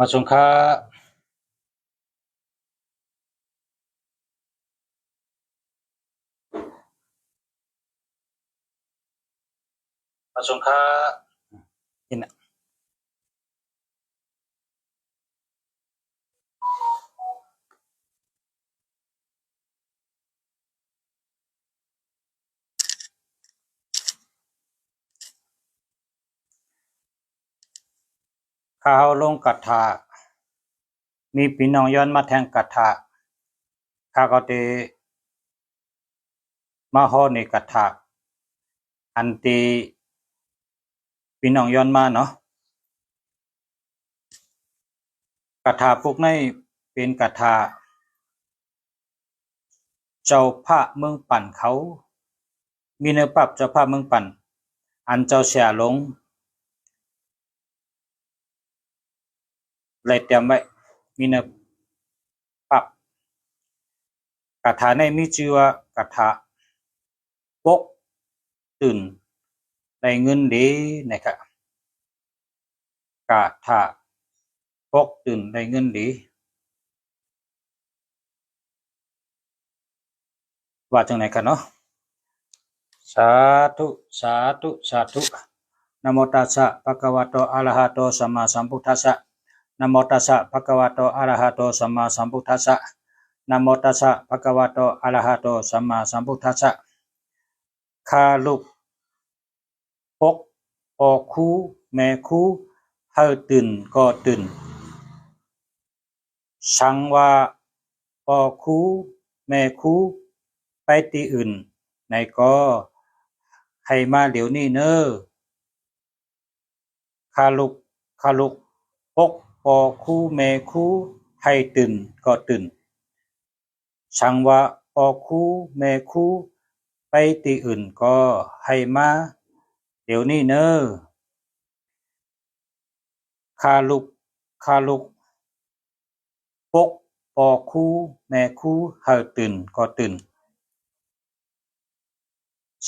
มาสงค้ามาสงค้าอินะข้าวลงกัดถามีพี่น้องย้อนมาแทงกัดถาข้าก็เตมาฮอในกัดถาอันตีพี่น้องย้อนมาเนาะกัดถาพวกนี้เป็นกัดถาเจ้าพระเมืองปั่นเขามีเนื้อปรับเจ้าพระเมืองปั่นอันเจ้าเสียลงเลยเตรียมไว้มีเนื้อปรับกัดถาในมีชื่อว่ากัดถาปกตื่นได้เงินดีนะครับกัดถาปกตื่นได้เงินดีว่าจังไหนกันเนาะสาธุสาธุสาธุนะโมตัสสะภะคะวะโตอะระหะโตสัมมาสัมพุทธัสสะนะโมตัสสะภะคะวะโตอะระหะโตสัมมาสัมพุทธัสสะนะโมตัสสะภะคะวะโตอะระหะโตสัมมาสัมพุทธัสสะข้าลูกปกออกคูแม่คูเฮาตื่นก็ตื่นสังว่าออกคูแม่คูไปที่อื่นในก็ให้มาเดี๋ยวนี้เนอข้าลูกปกออกคูแม่คูให้ตื่นก็ตื่นสังว่าออกคูแม่คูไปที่อื่นก็ให้มาเดี๋ยวนี้เนอข้าลูกปกออกคูแม่คูให้ตื่นก็ตื่น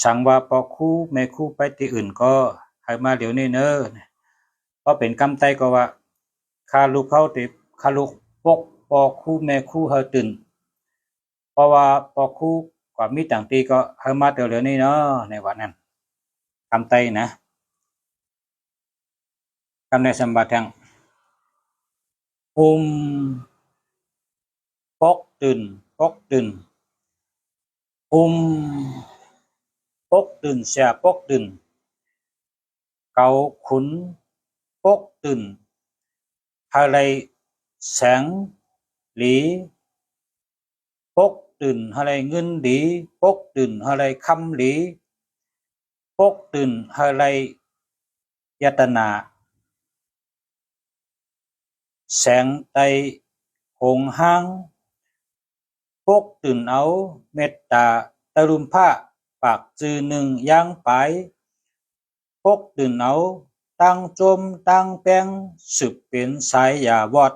สังว่าปอกคูแม่คูไปที่อื่นก็ให้มาเดี๋ยวนี้เนอเพราะเป็นกำไตก็ว่าข้าลูกเขาติข้าลูกปกปอกคูแม่คูให้ตื่นเพราะว่าปอกคูกว่ามีต่างตีก็ให้มาเดี๋ยวนี้เนาะในวันนั้นกำไตนะกำในสมบัติแห่งปกตื่นปกตื่นปกตื่นเสียปกตื่นเกาขุนปกตื่นอะไรแสงหลีปกตื่นอะไรเงินดีปกตื่นอะไรคำหลีปกตื่นอะไรยตนาแสงไตหงห้างปกตื่นเอาเมตตาตะลุมผ้าปากจือหนึ่งย่างไปปกตื่นเอาตั้งจมตั้งแป้งสืบเป็นสายยาวอด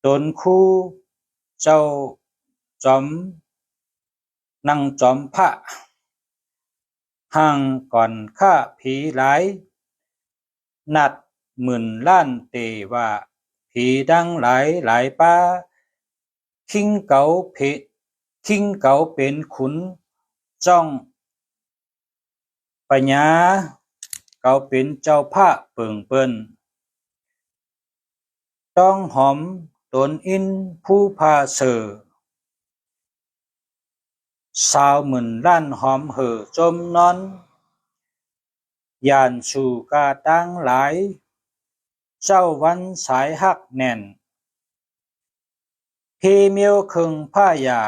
ตนคู่เจ้าจอมนั่งจอมพระห่างก่อนข้าผีหลายนัดหมื่นล้านเตว่าผีดังหลายป้าคิงเก๋าเป็นขุนจ้องปัญญาเก๋าเป็นเจ้าพระเปิ่งเปิ้นต้องหอมตนอินผู้พาเสือ20,000 ล้านหอมเหอจมนอนย่านสู่กาตั้งหลายเจ้าวันสายหักแน่นพี่เมียวครึ่งผ้ายา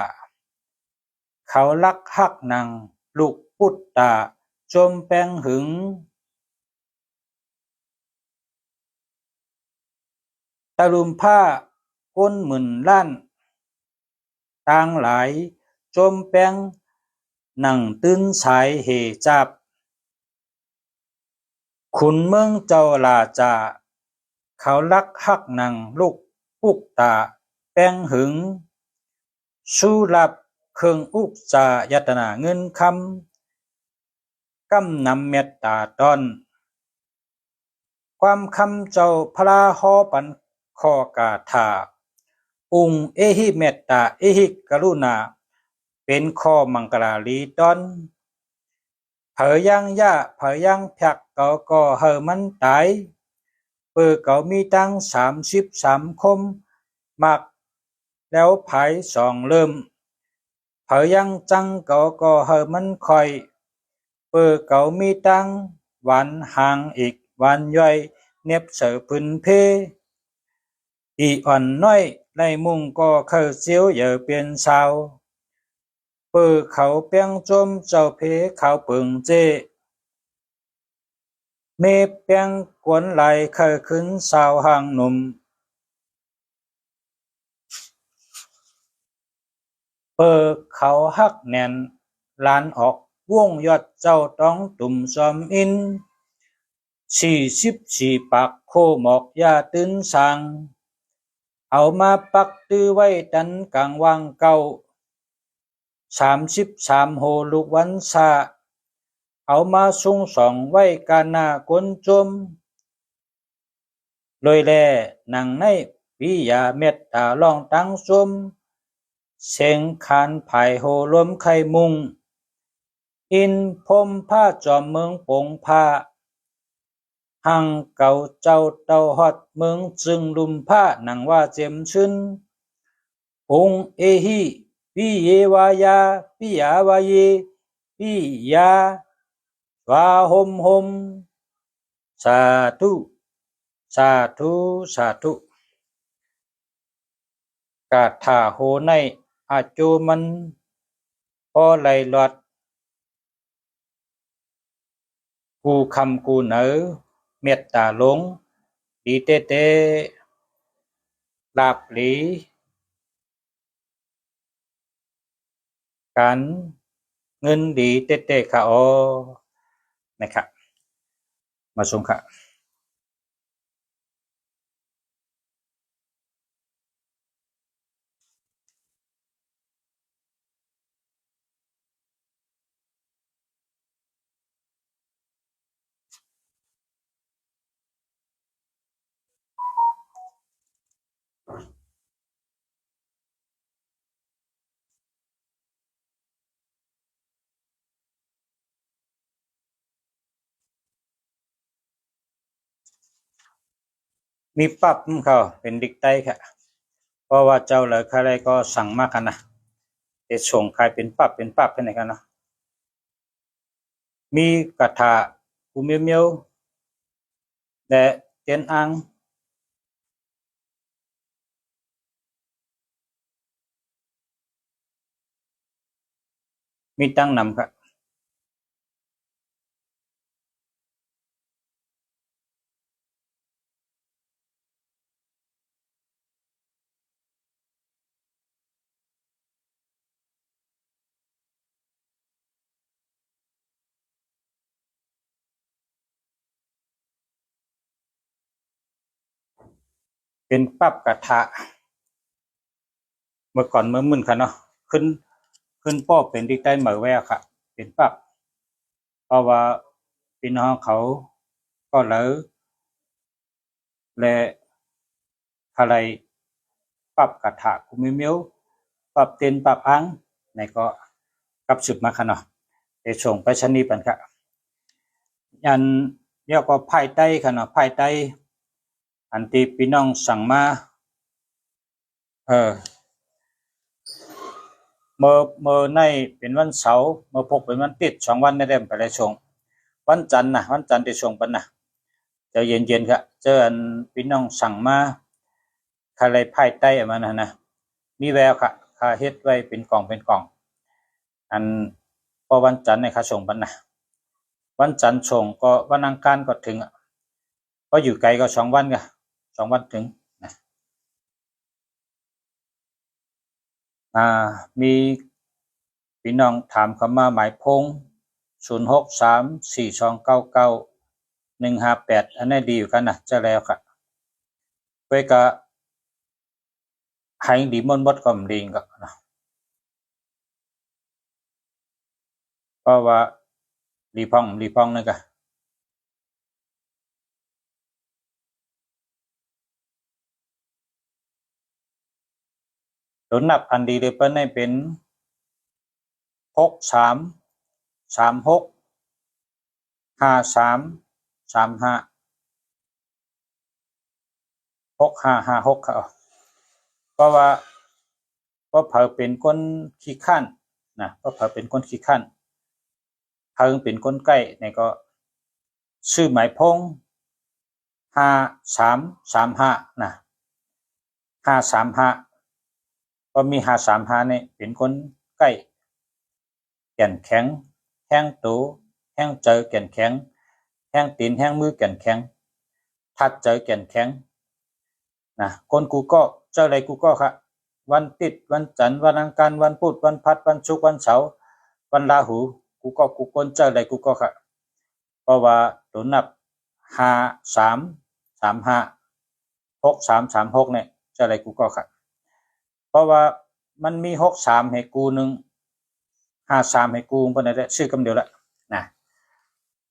เขาลักหักนางลูกปุตตาจมแป้งหึงตะลุมผ้าก้น10,000 ล้านต่างหลายจมแป้งหนังตื้นสายเหจับขุนเมืองเจ้าลาจาเขาลักหักนางลูกปุกตาแป้งหึงสู้รับเครื่องอุกจายตนาเงินคำกำนำเมตตาตอน ความคำเจ้าพระหอปันข้อกาถาองค์เอหิเมตตาเอหิกรุณาเป็นข้อมังกลาลีตอนเผยยังยะเผยยังแพกก็เฮอมันตายเปิเก่ามีตั้ง33 คมมักแล้วไผสองเริ่มเผยยังจังก็เฮอมันคอยเปิเก่ามีตั้งวันห่างอีกวันย่อยเน็บเสือพื้นเพอีอ่อนน้อยในมุงก็เข้าเสียวเหยอเปลี่ยนสาวเปิเขาเปียงจมเจ้าเพเขาเปิงเจเมเปียงกวนไหลเคยขึ้นสาวห่างหนุ่มเปิเขาฮักแน่นลานออกวงยอดเจ้าต้องตุ่มซอมอิน44 ปากโคหมอกยาตื้นสังเอามาปักตื้อไว้ดันกลางวางเก่า33 โหลูกวันซาเอามาสูงสองไว้กาหน้ากนจมลอยแลหนังในปิยาเมตตาลองตั้งสมเสียงคานภายโหลมไข่มุงอินพมผ้าจอมเมืองปงผ้าหังเก่าเจ้าเต้าฮอดเมืองจึงลุมผ้าหนังว่าเจมชื้นองค์เอหิปิเยวายาปิยาวาเยปิยาวาหมสาธุสาธุสาธุกาถาโหในอาโจมันพอไหลหลอดกูคำกูเหนอเมตตาหลงดีเตเตลาบหลีกันเงินดีเตเตค่ะอ๋อนะครับมาชมค่ะมีปรับเขาเป็นดิกไตค่ะเพราะว่าเจ้าเหลือใครก็สั่งมากกันนะจะส่งใครเป็นปรับเป็นไหนกันเนาะมีกระถากูเมียวเมียวและเตียนอังมีตั้งนำค่ะเป็นปรับกระถาเมื่อก่อนเมื่อมึนค่ะเนาะขึ้นป้อเป็นดิกไตเหมือแววค่ะเป็นปรับเพราะว่าพี่น้องเขาก็เหลือและอะไรปรับกระถากูเมียวเมียวปรับเตียนปรับอังในก็กับสืบมาค่ะเนาะจะส่งไปชนีปันค่ะยันเรียกว่าภายใต้ค่ะเนาะภายใต้อันที่พี่น้องสั่งมาเออเมื่อในเป็นวันเสาร์เมื่อพกเป็นวันติด2 วันได้ไปเลยส่งวันจันทร์นะวันจันทร์ที่ส่งปันนะจะเย็นๆค่ะเจออันพี่น้องสั่งมาคาไรภายใต้มันนะมีแววค่ะคาเฮ็ดไว้เป็นกล่องอันพอวันจันทร์ในค่าส่งปันนะวันจันทร์ส่งก็วันอังคารก็ถึงก็อยู่ไกลก็2 วันค่ะ2 วันถึงนะมีพี่น้องถามเข้ามาหมายพง0634299158อันนี้ดีอยู่กันนะจะแล้วค่ะเว้ก็ให้ดีมนบดก็มดีก็นะเพราะว่ารีพองนั่นก็ ตัวนับอันดีเลยเปิ้นให้เป็น6336 5335 6556ค่ะเพราะว่าเผอเป็นคนขี้ข้านนะเผอเป็นคนขี้ข้านเพิงเป็นคนใกล้นี่ก็ชื่อหมายพง5335นะ535ก็มี535นี่เป็นคนใกล้แก่นแข็งแห้งตูแห้งเจอแก่นแข็งแห้งตีนแห้งมือแก่นแข็งทัดเจอแก่นแข็งนะคนกูก็เจออะไรกูก็ค่ะวันติดวันจันทร์วันอังคารวันพุธวันพฤหัสวันศุกร์วันเสาร์วันราหูกูก็กูคนเจออะไรกูก็ค่ะเพราะว่าตัวนับ5335 6336เนี่ยเจออะไรกูก็ค่ะเพราะว่ามันมี63ให้กูนึง53ให้กูบ่ได้ชื่อคำเดียวละนะ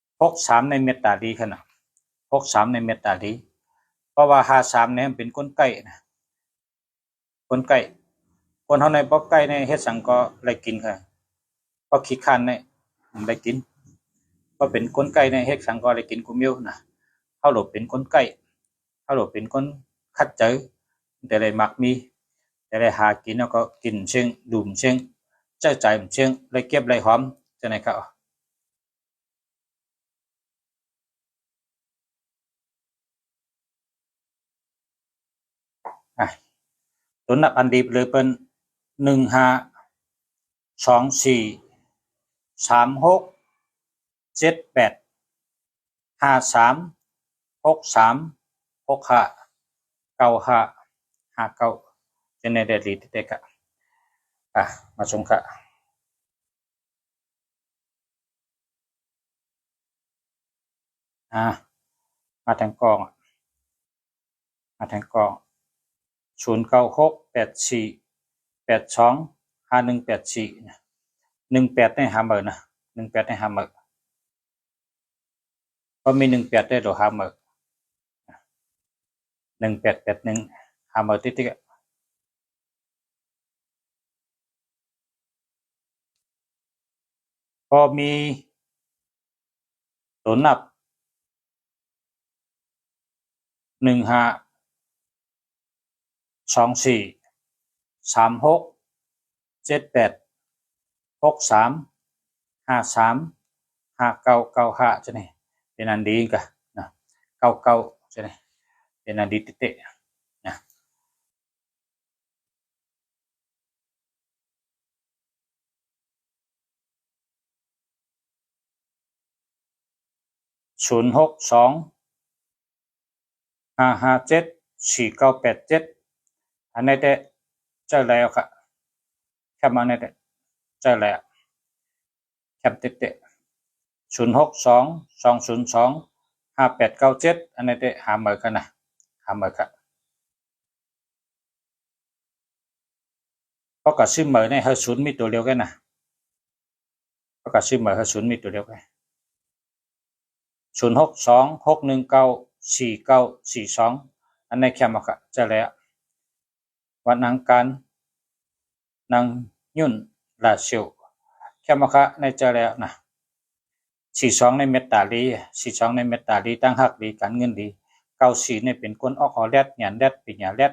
63ในเมตตาดีขนาด63ในเมตตาดีเพราะว่า53เนี่ยเป็นคนใกล้นะคนใกล้คนเฮาในบ่ใกล้ในเฮ็ดสังก็ได้กินค่ะเพราะขี้คร้านเนี่ยได้กินเพราะเป็นคนใกล้ในเฮ็ดสังก็ได้กินกุมิวนะเฮาหลบเป็นคนใกล้เฮาหลบเป็นคนคัดเจอแต่ได้มักมีแต่ได้หากินแล้วก็กินเชิงดื่มเชิงใจใจมันเชิงเลยเก็บเลยหอมจังได๋ครับตัวนับอันดีเลยเป็น152436785363659559จะในเดลีเด็กมาชมค่ะมาทางกอง09684825184นะ18ได้50,000นะ18ได้50,000ก็มี18ได้ดอก50,000188150,000ติ๊กๆก็มีตัวนับ1524367863535995จะนี่เป็นอันดีกะนะ99จะนี่เป็นอันดีเตะนะ062-557-4987อันนี้เตะเจอแล้วค่ะแคปมาเนี่ยเจอแล้วแคปเตะ062-202-5897อันนี้เตะ50,000กันนะ50,000ค่ะเพราะกับชื่อเหมือนในเฮอร์ศูนย์มีตัวเดียวกันนะเพราะกับชื่อเหมือนเฮอร์ศูนย์มีตัวเดียวกัน062-619-4942อันนี้แคปมาค่ะเจอแล้ววันอังคารนางยุ่นลาเชียวแคปมาค่ะในเจอแล้วนะ42ในเมตตาลี42ในเมตตาลีตั้งหักดีการเงินดี94เนี่ยเป็นคนออกหอแรดหยันแรดปิญญาแรด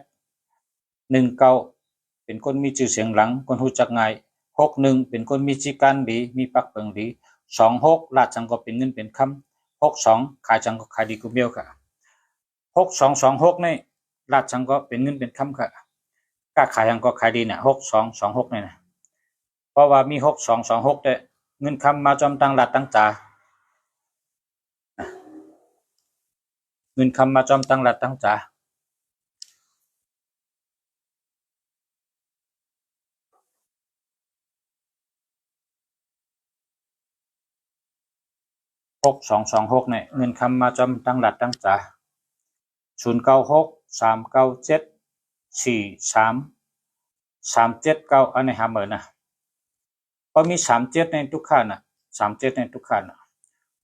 19เป็นคนมีชื่อเสียงหลังคนรู้จักง่าย61เป็นคนมีจิการดีมีปักเปิงดี26ลาดจังก็เป็นเงินเป็นคำ62ขายจังก็ขายดีกุเมียวค่ะ6226นี่ลาดจังก็เป็นเงินเป็นคำค่ะกล้าขายจังก็ขายดีเนี่ย6226นี่นะเพราะว่ามี6226แต่เงินคำมาจอมตั้งลาดตั้งจ่าเงินคำมาจอมตั้งหลัดตั้งจ่า6226เนี่ยเงินคำมาจอมตั้งหลัดตั้งจ่า0963974337อันนี้50,000นะเพราะมี37ในทุกค่านะ37ในทุกค่านะ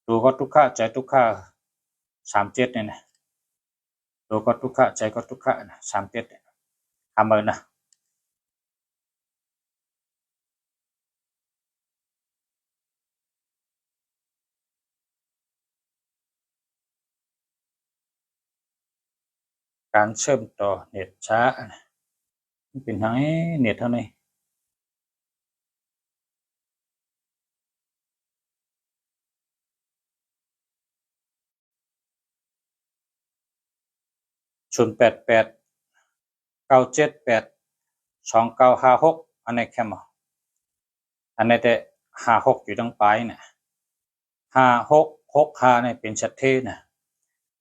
ดูก็ทุกค่าใจทุกค่า37เนี่ยนะดูก็ทุกค่าใจก็ทุกค่านะ3750,000นะ การเชื่อมต่อเน็ตช้ามันเป็นทางเน็ตเท่านี้0889782956อันนี้แค่มาอันนี้แต่56อยู่ตั้งปลายเนี่ย5665เนี่ยเป็นชัดเทนะ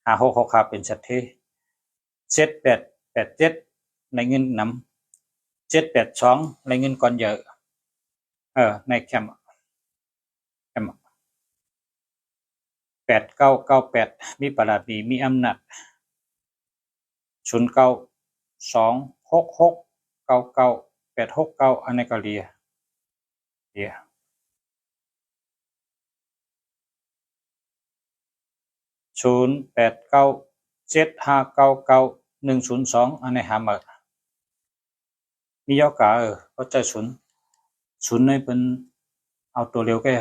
5665เป็นชัดเท7887ในเงินนำ782ในเงินก่อนเยอะในแคม8998มีประหลาดดีมีอำนาจ0926699869อันนี้ก็เลีย0897599102อันนี้หามามียอกาก็ใจศูนย์ในเป็นเอาตัวเร็วแก่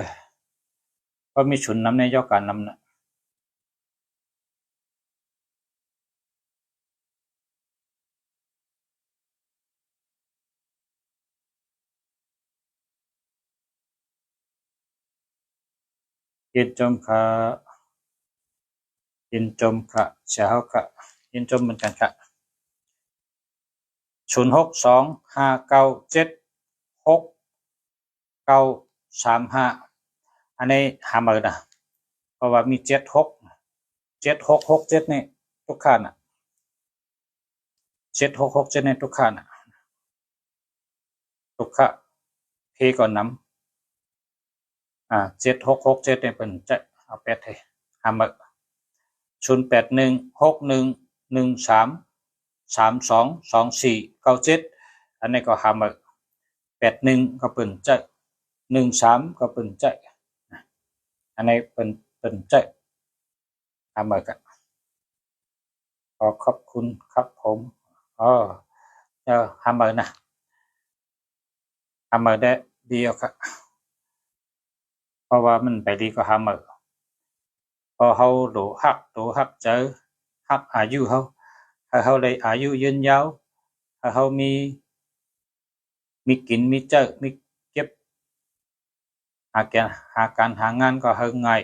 ก็มีศูนย์นำในยอกานำนะยินจมค่ะยินจมค่ะเช้าค่ะยินจมเหมือนกันค่ะ0625976935อันนี้หามานะเพราะว่ามี7667นี่ทุกขั้นนะ7667นี่ทุกขั้นนะทุกขั้นเทก่อนน้ำ7667นี่เป็นจะเอาแปดให้หามา081611332247อันนี้ก็หามา81ก็เป็นจะ13ก็เป็นใจอันนี้เป็นใจหามากันขอขอบคุณครับผมหามานะหามาได้ดีครับเพราะว่ามันไปดีก็หามาพอเขาโดฮักเจอฮักอายุเขาได้อายุยืนยาวเขามีกินมีเจอมีเก็บหาการหางานก็เฮงง่าย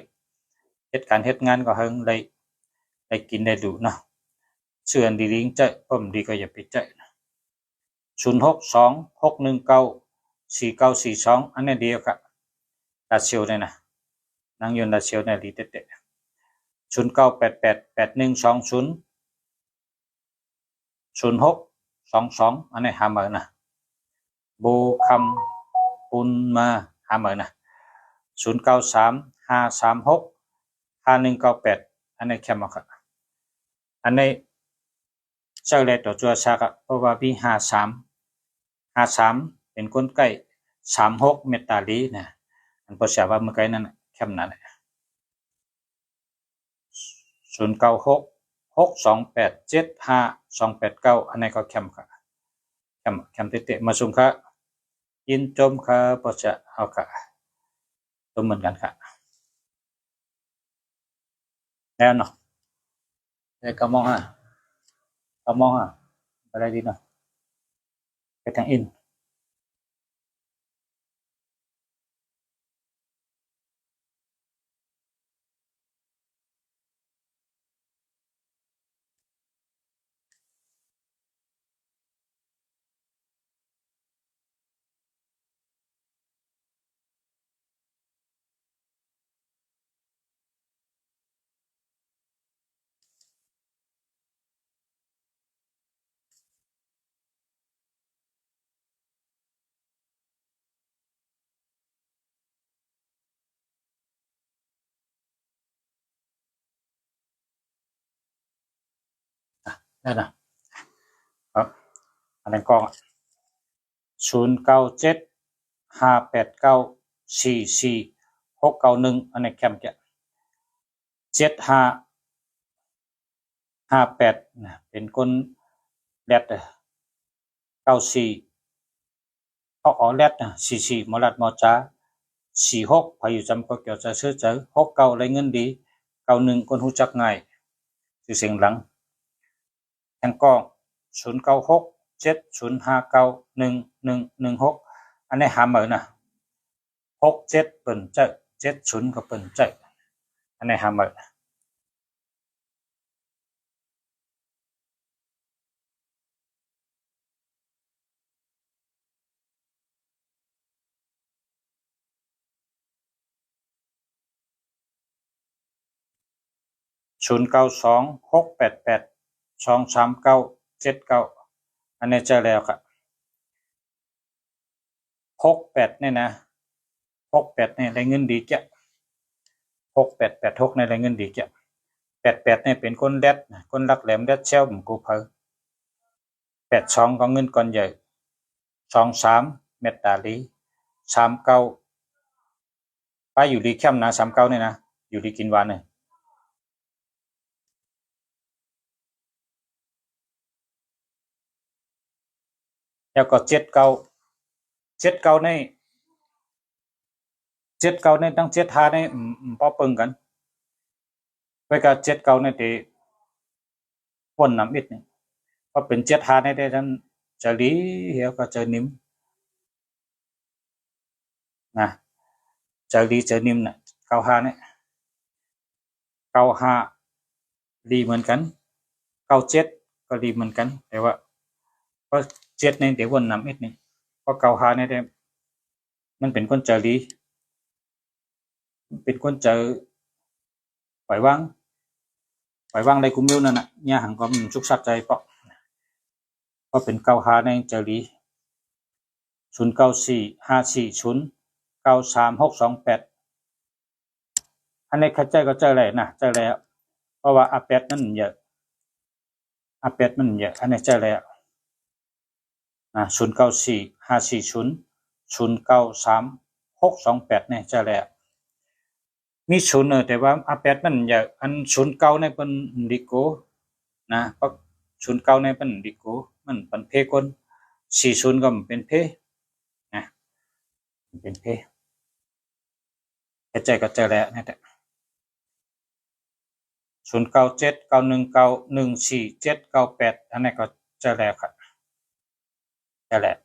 เฮ็ดงานก็เฮงได้กินได้ดูเนาะเชื่อดีลิงเจอผมดีก็อย่าไปเจอ0626194942อันนี้เดียวครับดาเชียวเนี่ยนะนั่งยนต์ดาเชียวเนี่ยดีเด็ด098881200622อันนี้หามานะโบคำปุนมาหามานะ0935365198อันนี้แค่มาครับอันนี้เจ้าเลยตัวจัวชากเพราะว่าพี่53เป็นคนใกล้36เมตาลีนะอันภาษาว่าเมื่อกี้นั่นแค่นั้น0966287529อันนี้ก็แคมค่ะแคมเตะมาซุ่มค่ะยินจมค่ะภาษาเอาค่ะตัวเหมือนกันค่ะแล้วเนาะก็มองอะไรดีเนาะไปทางอินได้นะครับอันนั้นกล้อง0975894491อันนี้แคมจะ7558นะเป็นคนแรด94แรดนะ44มอลัดมอจ้า46พายุจำก็เกี่ยวจะซื้อเจอ69ไรเงินดี91คนหูจักง่ายสิเสียงหลัง แทงกอง096705911116อันนี้หาเหมือนนะ67เปิ่นเจ้า70ก็เปิ่นเจ้าอันนี้หาเหมือน0926882397อันนี้เจอแล้วครับ68เนี่ยนะ68เนี่ยได้เงินดีจ้ะ6886เนี่ยได้เงินดีจ้ะ88เนี่ยเป็นคนแดดคนรักแหลมแดดเชลผมกูเพอ82ก็เงินก่อนใหญ่23เมตตาลี39ไปอยู่ดีแคมนะ39เนี่ยนะอยู่ดีกินหวานเนี่ยแล้วก็79ในตั้ง75ในพอเปิงกันไปกับ79ในที่ป่นน้ำอิดเนี่ยพอเป็น75ในได้ทั้งจะลีเหี่ยวก็จะนิ่มนะจะลีจะนิ่มน่ะ95เนี่ย95ดีเหมือนกัน97ก็ดีเหมือนกันแต่ว่าก็7ในเดี๋ยววนน้ำอิดนี่เพราะ95เนี่ยได้มันเป็นคนจะลีเป็นคนจะปล่อยวางได้กุมมิวนั่นน่ะเนี่ยหังก็มันสุกสักใจเพราะเป็น95ในจะลี0945409368อันนี้เข้าใจก็เจอเลยนะเจอแล้วเพราะว่าอาเป็ดนั่นเยอะอันนี้เจอแล้ว094540093628เนี่ยเจอแล้วมีศูนย์แต่ว่าอาเป็ดมันเยอะอัน09ในเป็นดิโกนะเพราะ09ในเป็นดิโกมันเป็นเพคน40ก็มันเป็นเพนะเป็นเพเข้าใจก็เจอแล้วนะแต่0979191478อันนี้ก็เจอแล้วครับเจอแล้ว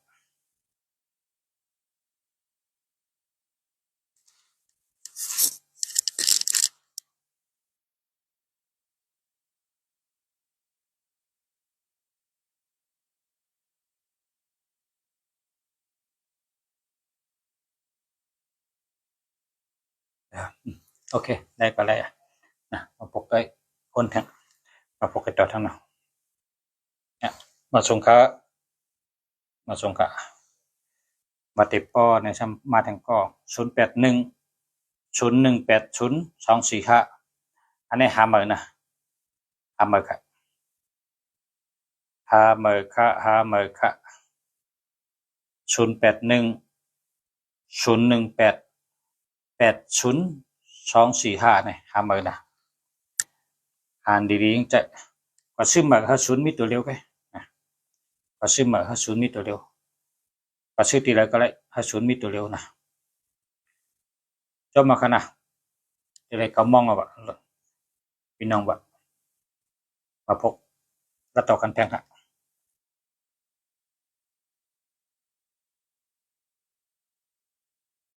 โอเคได้ก็แล้วนะมาปกได้คนทั้งมาปกต่อทั้งเนาะเนี่ยมาส่งค่ามาติดป้อในชั้นมาแทงก็0810180245อันนี้หาเหมือนนะหาเหมือนค่ะ0810188045เนี่ยหาเหมือนนะอ่านดีๆจะก็ซื้อเหมือนถ้าศูนย์มีตัวเร็วไปก็ซื้อเหมือนถ้าศูนย์มีตัวเร็วก็ซื้อทีไรก็ได้ถ้าศูนย์มีตัวเร็วนะจบมาขนาดทีไรก็มองเอาแบบพี่น้องแบบมาพกแล้วต่อกันแทงครับ